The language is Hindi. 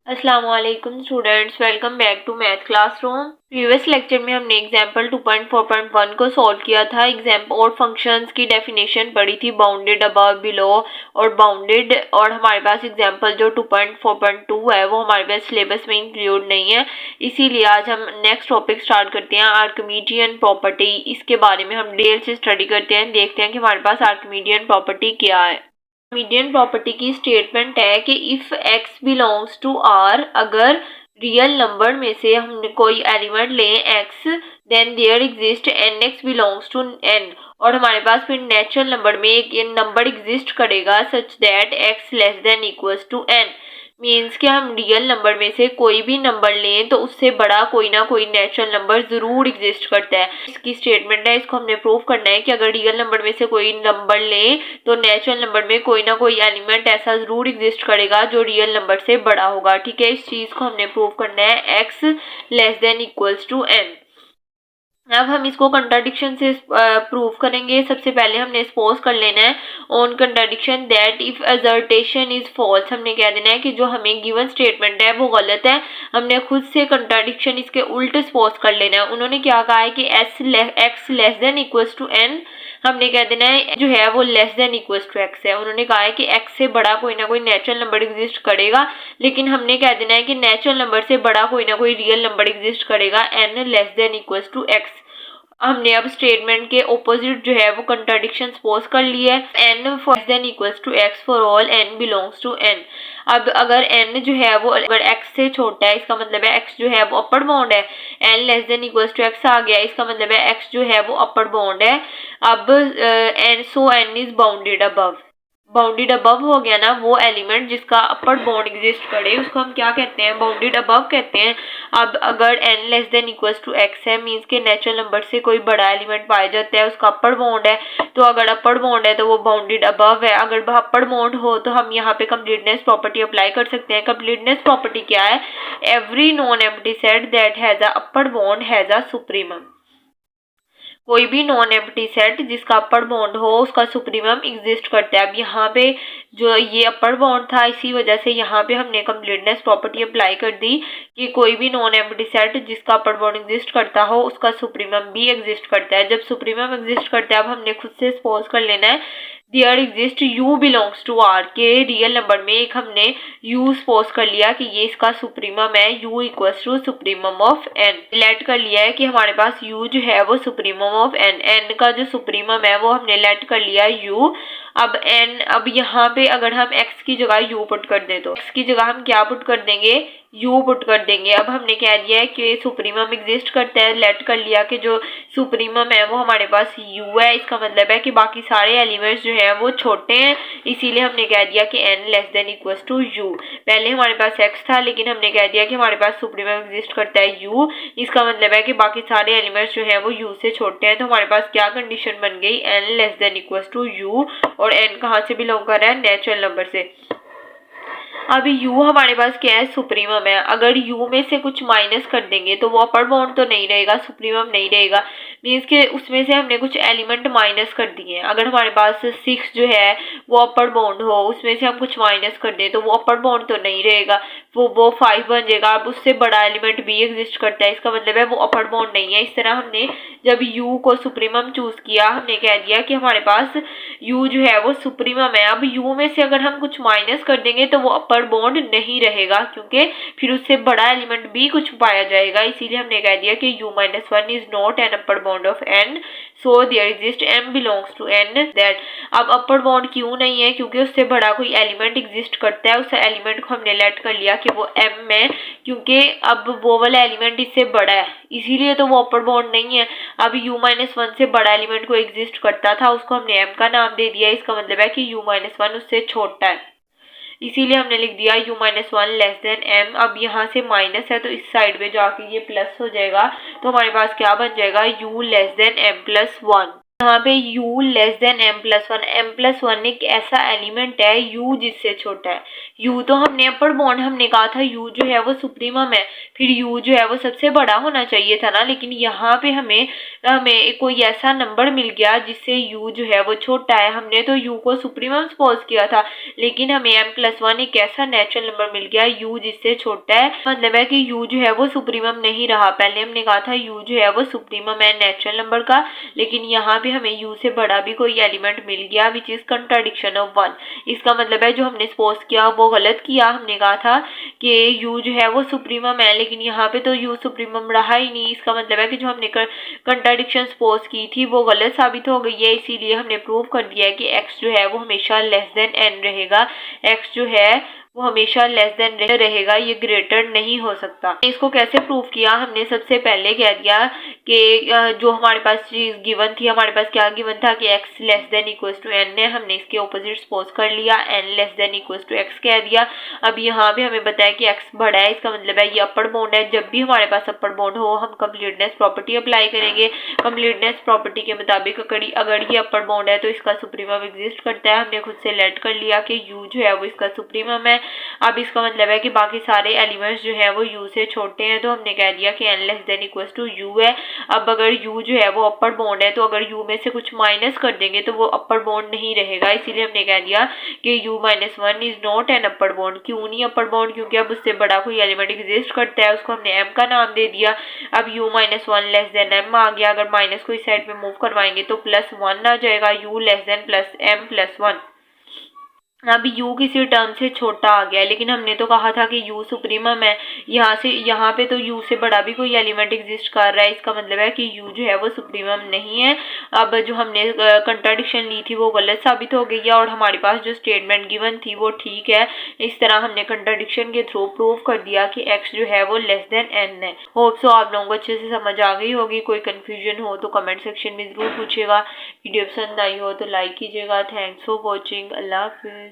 अस्सलामुअलैकुम students, welcome back to math classroom. Previous lecture में हमने एग्जाम्पल 2.4.1 को सॉल्व किया था। एग्जाम्पल और फंक्शंस की डेफिनेशन पढ़ी थी, बाउंडेड, अबव, बिलो और बाउंडेड। और हमारे पास एग्जाम्पल जो 2.4.2 है वो हमारे पास सिलेबस में इंक्लूड नहीं है, इसीलिए आज हम नेक्स्ट टॉपिक स्टार्ट करते हैं, आर्किमिडियन प्रॉपर्टी। इसके बारे में हम डिटेल से स्टडी करते हैं, देखते हैं कि हमारे पास आर्किमिडियन प्रॉपर्टी क्या है। मीडियन प्रॉपर्टी की स्टेटमेंट है कि if x belongs to r, अगर रियल नंबर में से हम कोई एलिमेंट लें x, then there exist nx belongs to n, और हमारे पास फिर नेचुरल नंबर में एक नंबर एग्जिस्ट करेगा such that x less than equals to n। Means कि हम रियल नंबर में से कोई भी नंबर लें तो उससे बड़ा कोई ना कोई नेचुरल नंबर जरूर एग्जिस्ट करता है। इसकी स्टेटमेंट है, इसको हमने प्रूव करना है कि अगर रियल नंबर में से कोई नंबर लें तो नेचुरल नंबर में कोई ना कोई एलिमेंट ऐसा जरूर एग्जिस्ट करेगा जो रियल नंबर से बड़ा होगा। ठीक है, इस चीज को हमने प्रूव करना है, x less than equals to n। अब हम इसको कंट्राडिक्शन से प्रूव करेंगे। सबसे पहले हमने सपोज कर लेना है on contradiction that if assertion is false. हमने कह देना है कि जो हमें गिवन स्टेटमेंट है वो गलत है। हमने खुद से कंट्राडिक्शन इसके उल्ट सपोज कर लेना है। उन्होंने क्या कहा है कि x less than equals to n, हमने कह देना है जो है वो less than equals to x है। उन्होंने कहा है कि x से बड़ा कोई ना कोई नेचुरल नंबर एग्जिस्ट करेगा, लेकिन हमने कह देना है कि नेचुरल नंबर से बड़ा कोई ना कोई रियल नंबर एग्जिस्ट करेगा, n less than equals to x। हमने अब स्टेटमेंट के ऑपोजिट जो है वो कंट्राडिक्शन सपोज कर लिया है, n less than equals to x for all n belongs to n। अब अगर n जो है वो अगर x से छोटा है, इसका मतलब है x जो है वो अपर बाउंड है। n less than equals to x आ गया, इसका मतलब है x जो है वो अपर बाउंड है। अब n is bounded above. Bounded above हो गया ना, वो एलिमेंट जिसका अपर बाउंड एग्जिस्ट करे उसको हम क्या कहते हैं, बाउंडेड अबव कहते हैं। अब अगर n less than equals to x है, मीन्स के नेचुरल नंबर से कोई बड़ा एलिमेंट पाया जाता है, उसका अपर बाउंड है, तो अगर अपर बाउंड है तो वो बाउंडेड अबव है। अगर अपर बाउंड हो तो हम यहाँ पे कंप्लीटनेस प्रॉपर्टी अप्लाई कर सकते हैं। कंप्लीटनेस प्रॉपर्टी क्या है, every non empty set that has a upper bound has a supremum. कोई भी नॉन एम्प्टी सेट जिसका अपर बाउंड हो उसका सुप्रीमम एग्जिस्ट करता है। अब यहाँ पे जो ये अपर बाउंड था, इसी वजह से यहाँ पे हमने कंप्लीटनेस प्रॉपर्टी अप्लाई कर दी कि कोई भी नॉन एम्प्टी सेट जिसका अपर बाउंड एग्जिस्ट करता हो उसका सुप्रीमम भी एग्जिस्ट करता है। जब सुप्रीमम एग्जिस्ट करता है, अब हमने खुद से सपोज कर लेना है there exist u belongs to r, के रियल नंबर में एक हमने u सपोज कर लिया कि ये इसका सुप्रीमम है, u equals to supremum of n। Let कर लिया है कि हमारे पास u जो है वो सुप्रीमम ऑफ n, n का जो सुप्रीमम है वो हमने लेट कर लिया u। अब यहाँ पे अगर हम x की जगह u पुट कर दें तो x की जगह हम क्या पुट कर देंगे, u पुट कर देंगे। अब हमने कह दिया है कि सुप्रीमम एग्जिस्ट करता है, लेट कर लिया कि जो सुप्रीमम है वो हमारे पास u है, इसका मतलब है कि बाकी सारे एलिमेंट्स जो है वो छोटे हैं, इसीलिए हमने कह दिया कि n less than equals to u। पहले हमारे पास x था, लेकिन हमने कह दिया कि हमारे पास सुप्रीमम एग्जिस्ट करता है u, इसका मतलब है कि बाकी सारे एलिमेंट्स जो है वो u से छोटे हैं। तो हमारे पास क्या कंडीशन बन गई, n less than equals to u, और n कहाँ से बिलोंग कर रहा है, नेचुरल नंबर से। अभी u हमारे पास क्या है, सुप्रीमम है। अगर u में से कुछ माइनस कर देंगे तो वो अपर बाउंड तो नहीं रहेगा, सुप्रीमम नहीं रहेगा, मीन्स के उसमें से हमने कुछ एलिमेंट माइनस कर दिए हैं। अगर हमारे पास 6 जो है वो अपर बाउंड हो, उसमें से हम कुछ माइनस कर दें तो वो अपर बाउंड तो नहीं रहेगा, वो 5 बन जाएगा। अब उससे बड़ा एलिमेंट भी एग्जिस्ट करता है, इसका मतलब है वो अपर बाउंड नहीं है। इस तरह हमने जब u को सुप्रीमम चूज किया, हमने कह दिया कि हमारे पास u जो है वो सुप्रीमम है। अब u में से अगर हम कुछ माइनस कर देंगे तो वो अपर बाउंड नहीं रहेगा, क्योंकि फिर उससे बड़ा एलिमेंट भी कुछ पाया जाएगा, इसीलिए हमने कह दिया कि u-1 is not an upper bound of n, so there exist m belongs to n that. अब अपर बाउंड क्यों नहीं है, क्योंकि उससे बड़ा कोई एलिमेंट एग्जिस्ट करता है, उस एलिमेंट को हमने लेट कर लिया कि वो m है, क्योंकि अब वो वाला एलिमेंट इससे बड़ा है, इसीलिए तो वो अपर बाउंड नहीं है। अब u-1 से बड़ा एलिमेंट को एग्जिस्ट करता था, उसको हमने m का नाम दे दिया, इसका मतलब है कि u-1 उससे छोटा है, इसीलिए हमने लिख दिया u-1 लेस देन m। अब यहाँ से माइनस है तो इस साइड पे जाके ये प्लस हो जाएगा, तो हमारे पास क्या बन जाएगा, u less than m plus 1। यहाँ पे u less than m+1, m+1 एक ऐसा एलिमेंट है u जिससे छोटा है। u तो हमने अपर बॉन्ड हमने कहा था u जो है वो सुप्रीमम है, फिर u जो है वो सबसे बड़ा होना चाहिए था ना, लेकिन यहाँ पे हमें हमें कोई ऐसा नंबर मिल गया जिससे u जो है वो छोटा है। हमने तो u को सुप्रीमम सपोज किया था, लेकिन हमें m+1 एक ऐसा नेचुरल नंबर मिल गया u जिससे छोटा है। मतलब है कि u जो है वो सुप्रीमम नहीं रहा। पहले हमने कहा था u जो है वो सुप्रीमम है नेचुरल नंबर का, लेकिन यहाँ पे हमें u से बड़ा भी कोई एलिमेंट मिल गया विच इज कंट्राडिक्शन ऑफ 1। इसका मतलब है जो हमने सपोज किया वो गलत किया। हमने कहा था कि u जो है वो सुप्रीमम है, लेकिन यहाँ पे तो u सुप्रीमम रहा ही नहीं। इसका मतलब है कि जो हमने कंट्राडिक्शन सपोज की थी वो गलत साबित हो गई है। इसीलिए हमने प्रूव कर दिया है कि x जो है वो हमेशा लेस देन n रहेगा। x जो है वो हमेशा लेस देन रहेगा, ये ग्रेटर नहीं हो सकता। इसको कैसे प्रूव किया? हमने सबसे पहले कह दिया कि जो हमारे पास चीज गिवन थी, हमारे पास क्या गिवन था कि x less than equal to n है। हमने इसके ऑपोजिट सपोज कर लिया, n less than equal to x कह दिया। अब यहाँ पे हमें बताया कि x बड़ा है, इसका मतलब है ये अपर बाउंड है। जब भी हमारे पास अपर बाउंड हो हम कंप्लीटनेस प्रॉपर्टी अप्लाई करेंगे। कंप्लीटनेस प्रॉपर्टी के मुताबिक अगर ये अपर बाउंड है तो इसका सुप्रीमम एग्जिस्ट करता है। हमने खुद से लेट कर लिया कि u जो है वो इसका सुप्रीमम है। अब इसका मतलब है कि बाकी सारे एलिमेंट्स जो है वो u से छोटे हैं, तो हमने कह दिया कि n less than equal to u है। अब अगर u जो है वो अपर बाउंड है तो अगर u में से कुछ माइनस कर देंगे तो वो अपर बाउंड नहीं रहेगा। इसीलिए हमने कह दिया कि u-1 is not an upper bound. क्यों नहीं अपर बाउंड? क्योंकि अब उससे बड़ा कोई एलिमेंट एग्जिस्ट करता है, उसको हमने m का नाम दे दिया। अब u-1 लेस देन m आ गया। अगर माइनस को इस साइड में मूव करवाएंगे तो +1 आ जाएगा, u less than plus m+1। अब u किसी टर्म से छोटा आ गया, लेकिन हमने तो कहा था कि u सुप्रीमम है। यहाँ पे तो u से बड़ा भी कोई एलिमेंट एग्जिस्ट कर रहा है। इसका मतलब है कि u जो है वो सुप्रीमम नहीं है। अब जो हमने कंट्राडिक्शन ली थी वो गलत साबित हो गई है और हमारे पास जो स्टेटमेंट गिवन थी वो ठीक है। इस तरह हमने कंट्राडिक्शन के थ्रू प्रूव कर दिया कि x जो है वो लेस देन n है। होप सो आप लोगों को अच्छे से समझ आ गई होगी। कोई कंफ्यूजन हो तो कमेंट सेक्शन में जरूर पूछेगा। वीडियो पसंद आई हो तो लाइक कीजिएगा। Thanks for watching. Allah Hafiz.